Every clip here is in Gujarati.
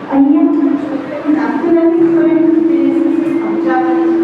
અહીંયા છોકરીઓ નાખતું નથી પણ તેને સમજાવવાની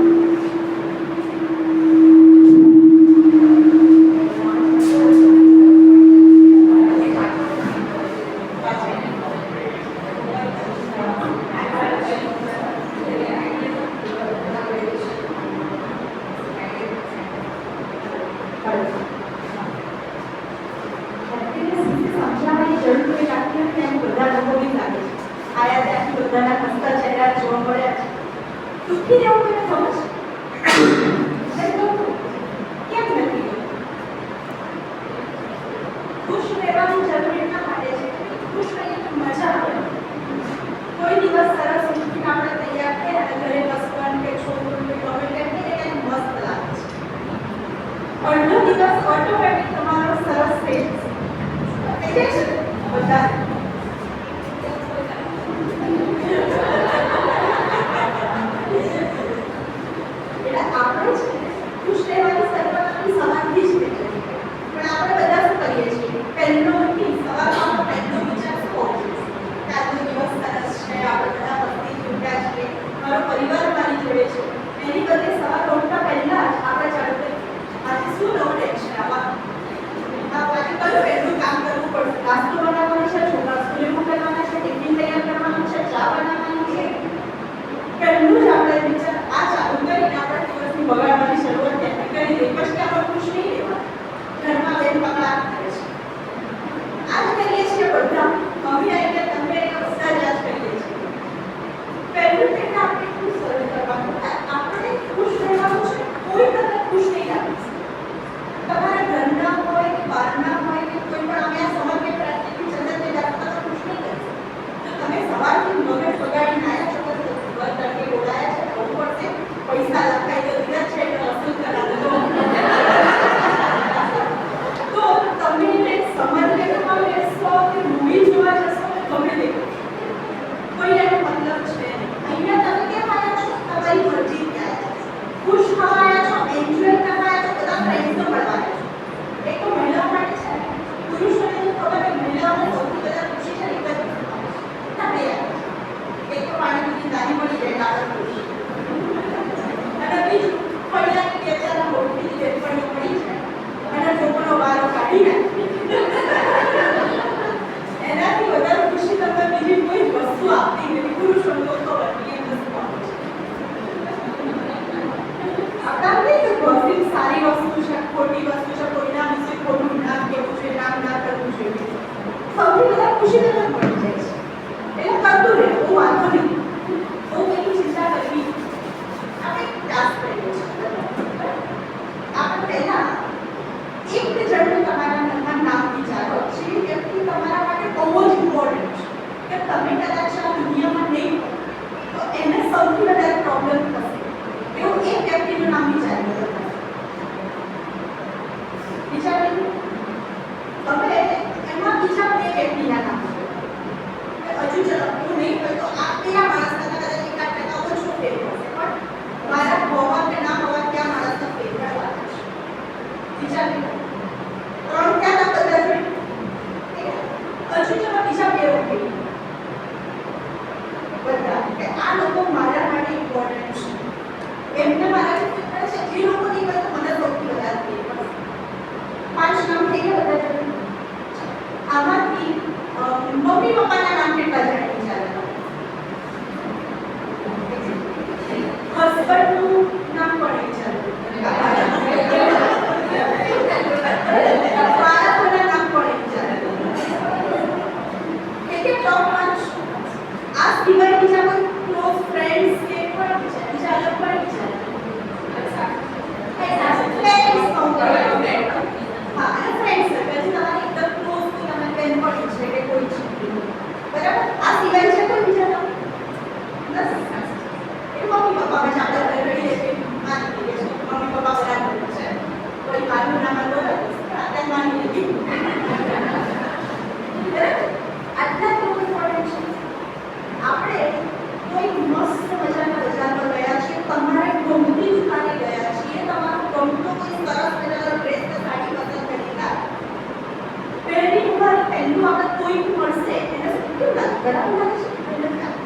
પહેલું આપણે કોઈ મળશે એને કેવું લાગે? બરાબર લાગે છે?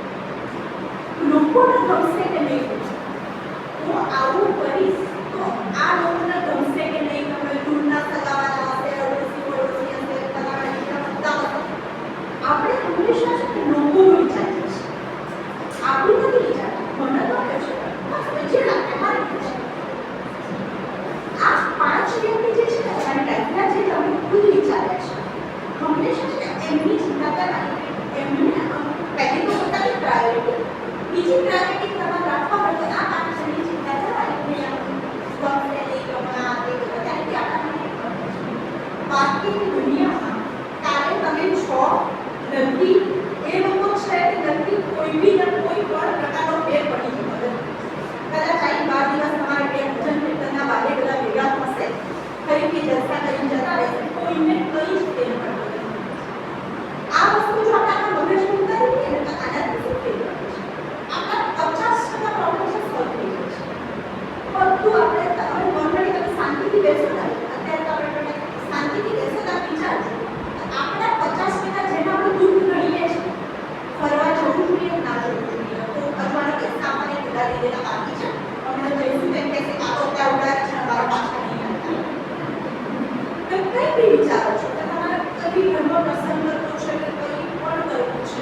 લોકોને ગમશે કે નહીં હું આવું કરીશ તો આ લોકોને ગમશે કે નહીં ગમે દૂરના સગાવાલા હશે અડોશી પડોશી હશે તમારા દીકરા બધા હશે આપણે હંમેશા છે કે લોકોનું વિચારીએ છીએ આપણું નથી વિચારતા મને તો કે છે બસ જે લાગે મારી છે આ 5 વ્યક્તિ જે છે તમારી લાઈફના જે તમે ખુદ વિચાર્યા છે હંમેશા છે એમની ચિંતા કરવાની એમને પહેલી તો પોતાની પ્રાયોરિટી બીજી પ્રાયોરિટી તમારે રાખવા પડે આ 5 જણની ચિંતા કરવાની ગમે નહીં ગમે આ તે બધા કારણ કે આપણા બાકીની દુનિયામાં કાલે તમે છો નથી એ લોકો છે કે નથી કોઈ બી ને કોઈ પણ પ્રકારનો ફેર પડી જતો કદાચ આ 12 દિવસ તમારે બે ભજન કીર્તનના બારે બધા ભેગા થશે ફરીથી જલસા કરીને જતા રહેશે કોઈને કંઈ જ ફેર પડતો નથી આ વસ્તુ જો આપણે આપણા મગજમાં ઉતારીએ ને તો આનાથી શું ફેર પડે છે આપણા 50% પ્રોબ્લેમ છે સોલ્વ થઈ જાય છે બધું આપણે નોર્મલી તમે શાંતિથી બેસો ને અત્યારે તો આપણે શાંતિથી બેસો તો વિચારજો આપણા 50% જેમાં આપણે દુઃખ ગણીએ છીએ ફરવા જવું જોઈએ ના જવું જોઈએ તો અજવાળા પૈસા આપણને ભેગા લીધેલા બાકી છે હમણાં જઈશું તેમ કે કાકો ત્યાં ઉડાડે છે અમારા પાછા નહીં આવતા તો કંઈ બી વિચારો છો કે તમારે કઈ ઘરમાં પ્રસંગ કરવો છે કે કંઈ પણ કરવું છે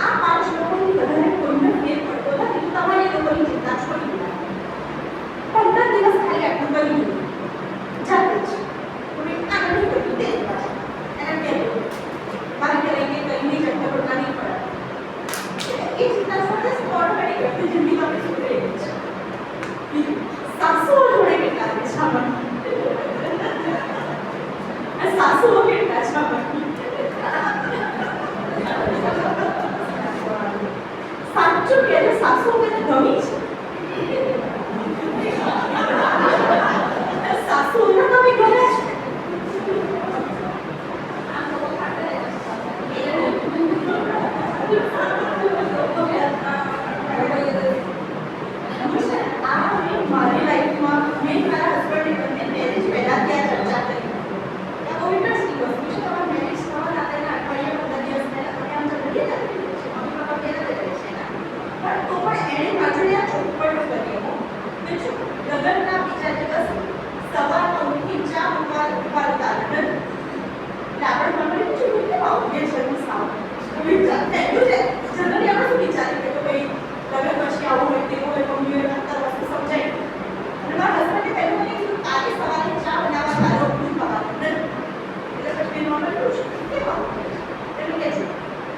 આ 5 લોકોની વધારે કોઈને ફેર પડતો નથી તમારે એ લોકોની ચિંતા છોડી દેવાની 15 દિવસ ખાલી આટલું કરી દીધું જાતે જ તમે આ નથી કર્યું તે જ પાછું એના કેમ મારે કે રહીને કહીને જગ્યા પડતા નહીં પડે એ ચિંતા સાથે ઓટોમેટિક વ્યક્તિ જિંદગી આપણે સુધરી ગઈ છે બીજું સાસુઓ જોડે કેટલા છે આપણને સાસુઓ કેટલા છે આપણને સાચું કે સાસુઓ મને ગમી છે સાસુઓને તમે ગમે છે મારી લાઈફમાં મેં મારા હસબન્ડને બંને મેરેજ પહેલા ત્યાં ચર્ચા કરી બહુ ઇન્ટરેસ્ટિંગ વસ્તુ છે તમારા મેરેજ થવા રાતેના અઠવાડિયા 15 દિવસ પહેલા તમે આમ જલ્દી નથી મમ્મી પપ્પા પહેલા જ કરે છે પણ તો પણ એણે પાછળ આ ચોખવટ કરી બીજું લગ્નના બીજા દિવસ સવાર 9 થી 4 ઉપાડતા એટલે આપણે મમ્મી પૂછ્યું કે આવું કે છે હું સાવ વિચાર થયું છે જનરલી આપણે શું વિચારીએ કે ભાઈ લગ્ન પછી આવું હોય તેવું હોય મમ્મીએ અંતર વસ્તુ સમજાય અને મારા હસબન્ડે પહેલું મને કીધું કાલે સવારે ચા બનાવવા તારો દૂધ ખાવાનું નથી એટલે પછી મેં નોર્મલ પૂછ્યું કેમ આવું એટલે કે છે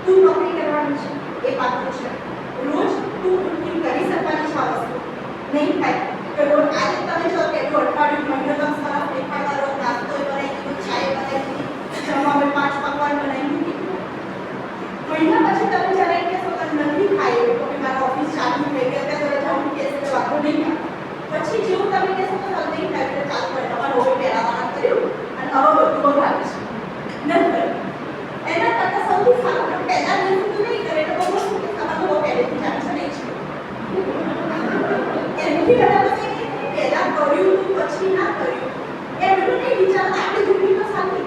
તું નોકરી કરવાની છે એ પાકું છે રોજ તું કુકિંગ કરી શકવાની છે આ વસ્તુ નહીં થાય કે રોજ આજે તમે જો કે અઠવાડિયું મહિનો તમે સારા ફેરફાર કરો નાસ્તો બનાવી દીધો ચાય બનાવી દીધી જમવામાં 5 પકવાન બનાવી દીધી મહિના પછી તમે જ્યારે કહેશો કે નથી ખાઈ તો કે મારા ઓફિસ ચાલુ થઈ ગઈ અત્યારે રજાઓ કહેશે તો વાંધો નહીં આવે પછી જેવું તમે કહેશો તો ચાલ નહીં થાય એટલે ચાલુ કરે તમારે હવે પહેલાં કર્યું અને હવે બધું બગાડે છે નથી એના કરતાં સૌથી સારું પહેલા દિવસે તો નહીં કરે એટલે બહુ શું કે તમારું બહુ પહેલેથી ચાલુ છે નહીં છે એમથી પહેલાં તો પહેલાં કર્યું પછી ના કર્યું એ બધું નહીં વિચારતા આપણી જિંદગી તો સારી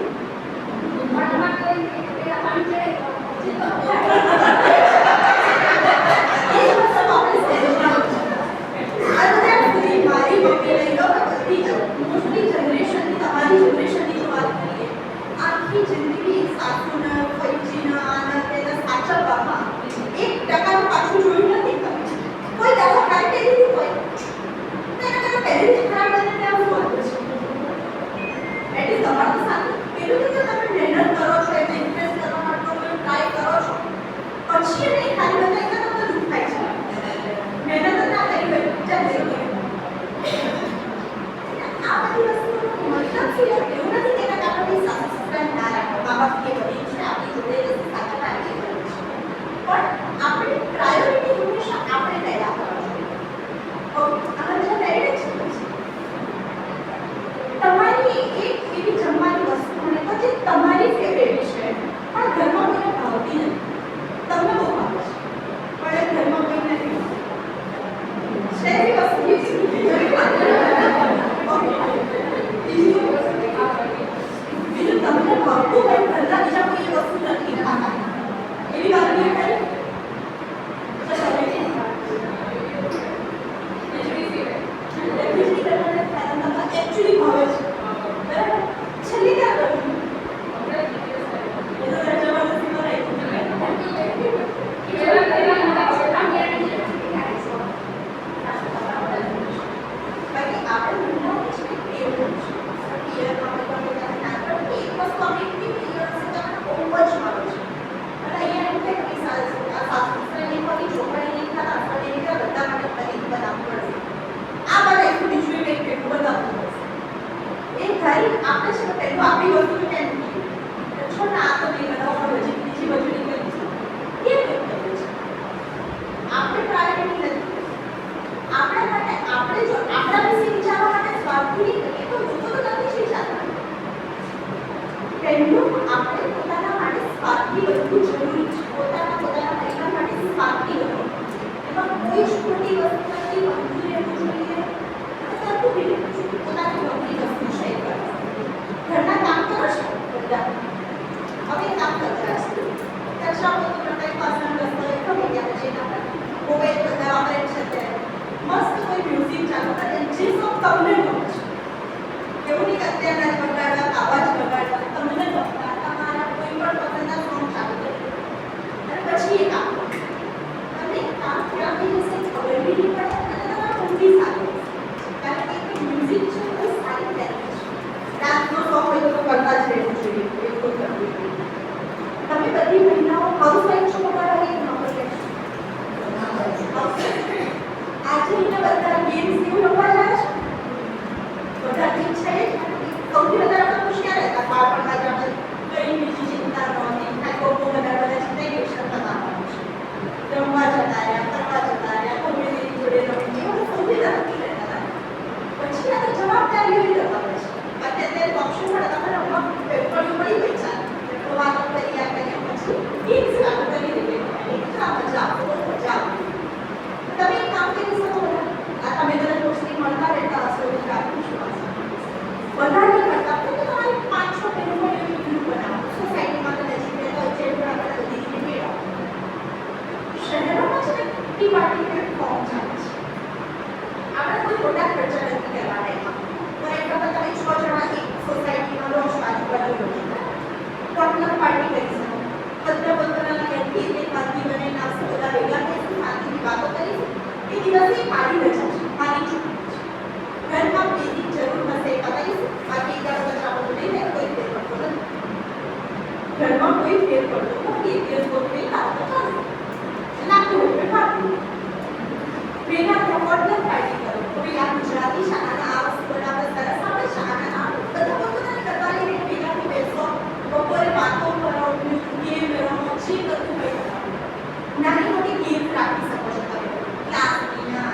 રાખી શકો છો તમે ક્લાસની ના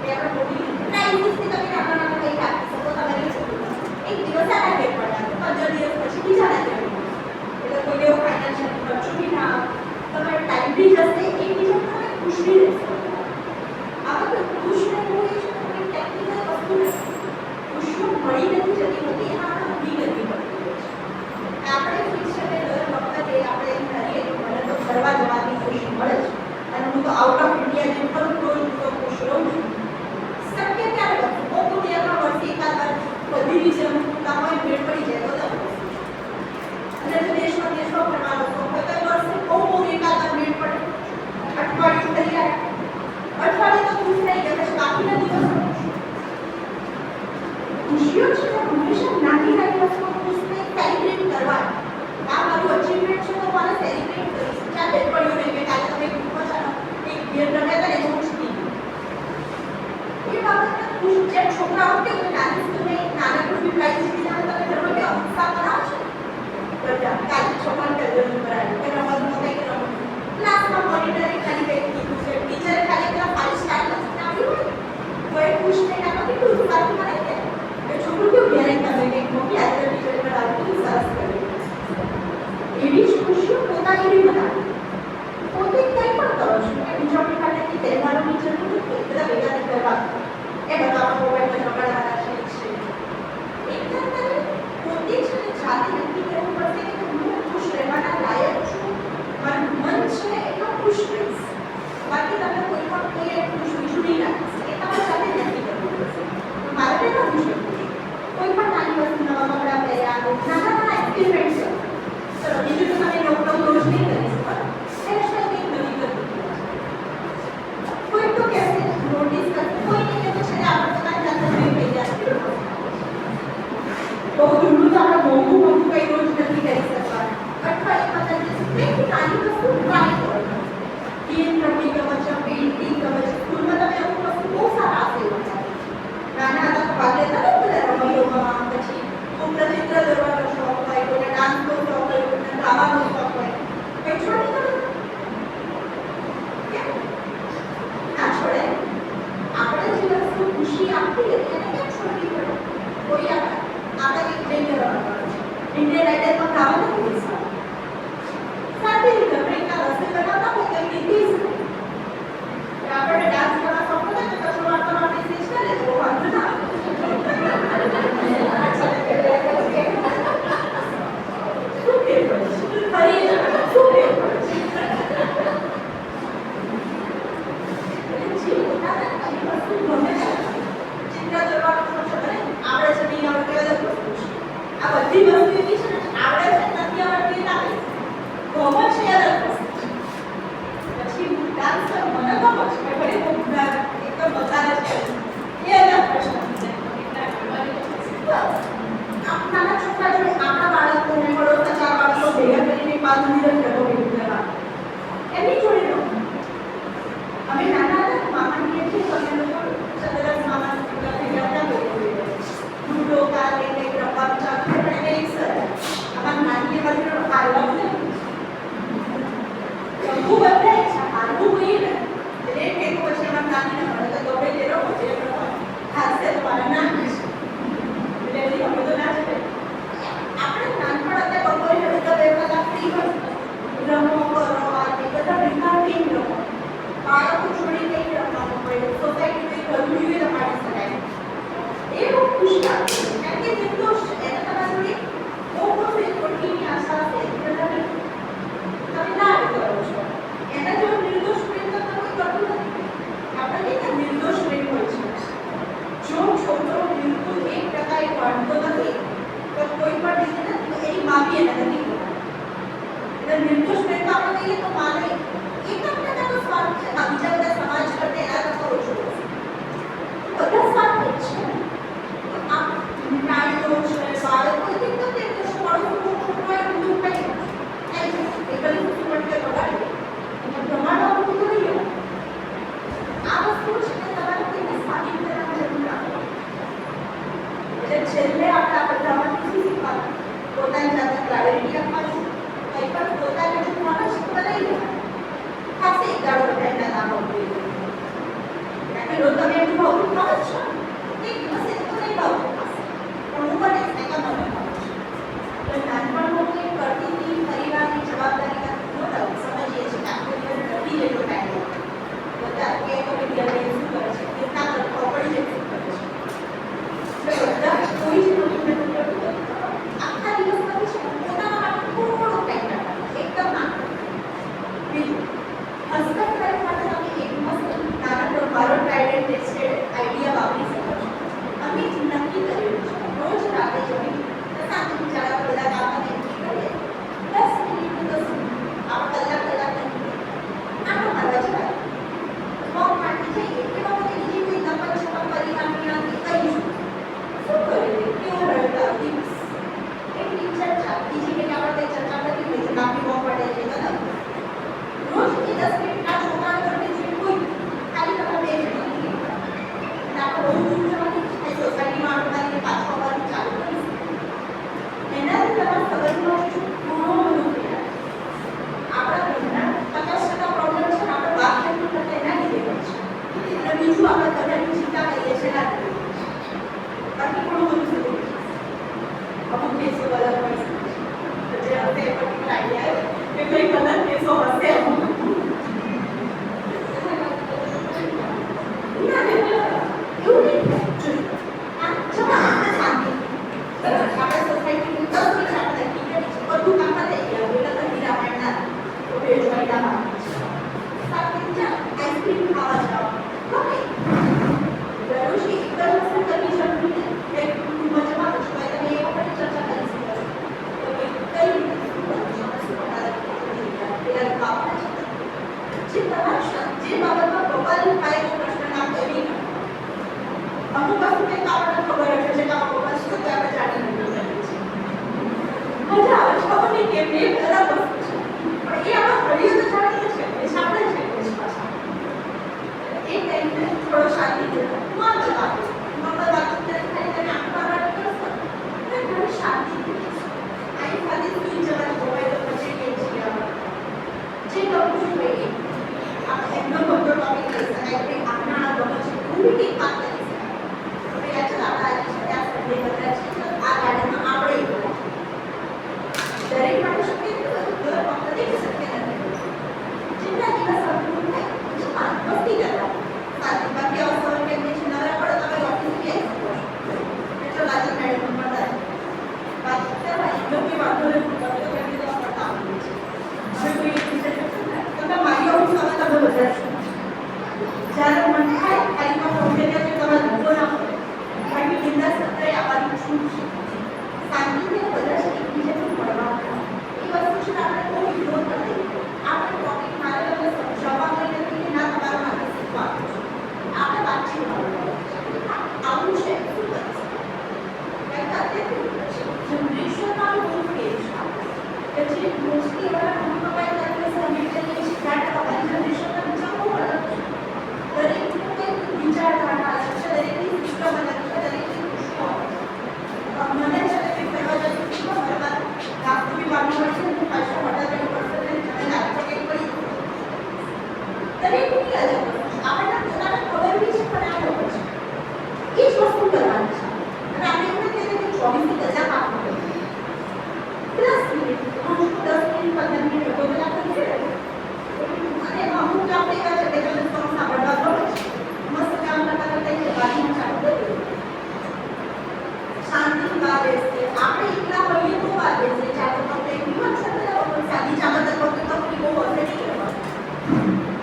એ આપણે મોટી પ્રાઇઝની તમે નાના કંઈ રાખી શકો તમારી છોકરીમાં એક દિવસ આના ઘેર પડ્યા 15 દિવસ પછી બીજાના ઘેર એટલે કોઈ એવો ફાઇનાન્શિયલ ખર્ચો બી ના તમારો ટાઈમ બી જશે એકબીજા તમે ખુશ બી રહેશો આમાં તો ખુશ રહેવું એ કોઈ ટેકનિકલ વસ્તુ નથી ખુશીઓ મળી નથી જતી હોતી એમાં આપણે ઊભી કરવી પડતી હોય છે આપણે ફિક્સ છે દર વખતે આપણે એમ કરીએ કે મને તો ફરવા જવાની ખુશી મળે છે અને હું તો આઉટ ઓફ ઇન્ડિયા જેમ પણ રોજ હું તો ખુશ રહું છું શક્ય ત્યારે બધું બહુ દુનિયામાં વર્ષે એકાદ વાર બધી રીતે અમુક કામ હોય ભેટ પડી જાય તો અને જો દેશમાં ફરવાનો શોખ હોય તો વર્ષે બહુ એકાદ વાર ભેટ પડે અઠવાડિયું તૈયાર અઠવાડિયે તો ખુશ થઈ ગયા પછી બાકીના દિવસો ખુશીઓ છે હંમેશા નાની નાની વસ્તુઓ ખુશને સેલિબ્રેટ કરવા આ મારું અચીવમેન્ટ છે તો મારે સેલિબ્રેટ કરીશ ચાલ બેનપણીઓ ને કે કાલે તમે ગ્રુપમાં ચાલો એક ગેમ રમ્યા હતા ને એમાં ખુશ થઈ એ બાબતમાં ખુશ જે છોકરાઓ કે નાની સ્કૂલને નાનકડું બી પ્રાઇઝ જીતીને તમે ઘરમાં કે ઉત્સાહ કરાવો છો બધા કાલે છોકરાને કહેવાનું કરાવ્યું કે રમતમાં કંઈક રમત ક્લાસમાં મોનિટરે ખાલી કંઈક કીધું છે ટીચરે ખાલી પેલા 5 સ્ટાર લખીને આપ્યું હોય તો એ ખુશ થઈને આપણે કેટલું ઉત્સાહ મળે કે છોકરું કેવું ઘેરે તમે કંઈક મોટી આજે ટીચરે બનાવ્યું સરસ કર્યું એવી જ ખુશીઓ પોતાની બી બનાવી પોતે કંઈ પણ કરો છો કે ઉજવણી માટેની તહેવારોની જરૂર નથી બધા ભેગા કરવા એ બધા આપણા મોબાઈલમાં જગાડવાના છે એકદમ તમે પોતે છે ને જાતે નક્કી કરવું પડશે કે હું ખુશ રહેવાના લાયક છું મારું મન છે એટલો ખુશ રહીશ બાકી તમે કોઈ પણ કોઈ ખુશ બીજું નહીં રાખી શકે એ તમારે જાતે નક્કી કરવું પડશે મારે કેટલા ખુશ રહેવું કોઈ પણ નાની વસ્તુ નવા કપડાં પહેર્યા નાના નાના એક્સપેરિમેન્ટ કરો ચલો બીજું તો તમે નવું રોજ નહીં કરી શકો હેરસ્ટાઈલ કંઈક નવી કરવી કોઈ તો કહેશે નોટિસ કરશે કોઈ નહીં કહેતો છે આપણે પોતાની જાતે નવી થઈ જાય બહુ દૂરનું તો આપણે મોંઘું મોંઘું કંઈ રોજ નથી કરી શકવાના અઠવાડિયામાં તમે કંઈક નાની વસ્તુ ટ્રાય કરો ગેમ રમવી ગમે છે પેઇન્ટિંગ ગમે છે સ્કૂલમાં તમે અમુક વસ્તુ બહુ સારા આપે નાના હતા તો ભાગ લેતા ને બધા રમણીઓમાં પછી કોઈને ચિત્ર દોરવાનો શોખ હોય કોઈને ડાન્સનો શોખ હોય કોઈને ગાવાનો શોખ હોય કંઈ છોડી દો કેમ ના છોડે આપણે જે વસ્તુ ખુશી આપતી હતી એને કેમ છોડવી પડે કોઈ આપણે કંઈક જઈને રમવાનું છે ઇન્ડિયન આઇડલમાં ગાવા નથી બેસવાનું સાથે રીતે આપણે એક રસોઈ બનાવતા હોય તો એ રીતે આપણે ડાન્સ કરવા શોખ હોય તો કચરો વાળતા માટે શીખ કરે તો વાંધો ના આવે શું કે ફરી રજા માંગે છે. સાથે બીજા આઈસ્ક્રીમ ખાવા જાઓ. ગમે. દરરોજ એક જ વસ્તુ કરવી જરૂરી નથી. એક મજામાં જ હોય તમે એ વખતે ચર્ચા કરી શકો છો. તો એ કઈ રીતે શું કરવું છે? શું પેલા બાબત છે. જે તમારા જે બાબતમાં ભગવાન થાય એવો પ્રશ્ન ના કરી અમુક વસ્તુ કંઈક આપણને ખબર હશે છે કે આ ભગવાન શું તો આપણે જાણી નથી શકીએ છીએ. મજા આવે છે ખબર નહીં કેમ એ અલગ વસ્તુ છે પણ એ આપણા ઘડીઓ તો જાણીએ છીએ એટલે આપણે છે એ પાછા એ ટાઈમને થોડો શાંતિ નોર્મલ વાતો થાય તમે આખા વાત કરશો તો ઘણી શાંતિ અહીં ખાલી સુઈ જવા હોય તો પછી કે છીએ આપણે જે કરવું છું ભાઈ આપણે એમનો બધો ટોપિક લઈ શકાય કે આપણા ગમે છે પૂરી ટીક વાત કરી શકાય તો યાદ છે આપણા આજે છે ત્યાં સન્ડે બધા છે આ ગાર્ડનમાં આપણે દરેક માટે શક્ય નથી દર વખતે શક્ય નથી જેટલા દિવસ અપૂર્ણ થાય જેમાં મસ્તી કરવા સાથે બાકી અવસર કે જે નવરા પડો તમે ઓફિસ જઈ શકો છો એટલે લાજર મેડમ મળતા બાકી કરવાય યોગ્ય વાંધો નથી તો કરી દેવા પડતા હોય છે હવે કોઈ એક વિષય તમે મારી ઓફિસ હવે તમે બધા છો જ્યારે મન થાય ખાલીમાં ફોન કરીએ તો તમે ધક્કો ના પડે બાકી બિંદાસ સત્રે આવવાનું શું છે શાંતિથી બધા છે એકબીજાથી મળવા એ વસ્તુ છે આપણે બહુ વિરોધ નથી આપણે ટોપિક મારે તમને સમજાવવા માટે નથી કે ના તમારા માટે શીખવા આપણે વાતચીત આવું છે શું કરી શકાય અત્યારે જનરેશનમાં બહુ ફેર છે કે જે મોસ્ટલી એવા મમ્મી પપ્પાએ કરીને સબમિટ કરીએ છીએ ત્યાં અમારી જનરેશનના બીજા બહુ અલગ છે દરેકનું કંઈક વિચારધારા અલગ છે દરેકની સિસ્ટમ અલગ છે દરેકની ખુશીઓ મને છે ને કંઈક કરવા જતી હતી મારા લાગતું બી માનવું પડશે હું પાછું હોટલ જવું પડશે ને મને લાગતો કંઈક પડી દરેકની અલગ આપણને પોતાને ખબર બી છે પણ આ ખબર છે એ જ વસ્તુ કરવાની છે અને આપણે એવું નથી કહેતા કે 24 કલાક આપવું પડે 10 મિનિટ રોજ 10 મિનિટ 15 મિનિટ તો કલાક કરી છે અને અમુક આપણે એવા છે કે તમને સોંગ સાંભળવા ગમે છે મસ્ત કામ કરતા કરતા એ ગાડીમાં ચાલુ કરી શાંતિથી વાત બેસશે આપણે એકલા હોઈએ તો વાત બેસશે ચાલો આપણે એક દિવસ છે સાદી ચામત વખતે તો બહુ હશે નહીં કરવાનું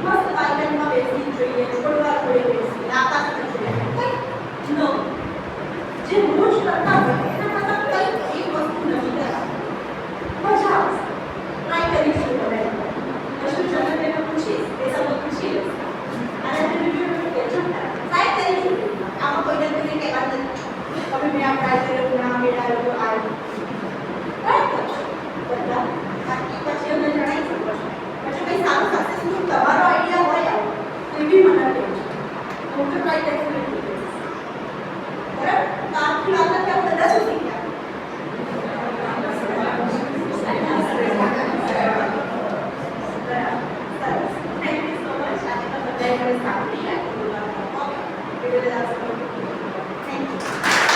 મસ્ત બાલ્કનીમાં બેસી જોઈએ છોડવા જોડે બેસી આકાશ પર જોઈએ કંઈ નો જે રોજ કરતા હોય એના કરતાં કંઈક એક વસ્તુ નથી કરવાની મજા આવશે ટ્રાય કરીશું તમે કશું જનરને પૂછીશ એ સબ પૂછી લઈશ અને રિવ્યુ કે ટ્રાય કરીશું આમાં કોઈને કોઈને કહેવાનું નથી તમે મેં આ ટ્રાય કર્યો ના મેળા આવ્યો આવ્યો ટ્રાય કરશો બધા બાકી પછી અમને જણાવી શકો છો પછી કંઈ સારું સક્સેસફુલ તમારો આઈડિયા હોય આવો તો એ બી મને કહેજો હું તો ટ્રાય ડેફિનેટલી કરીશ બરાબર તો આખી વાત કે આપણે બધા શું શીખ્યા Thank you so much. I think I'm going to start.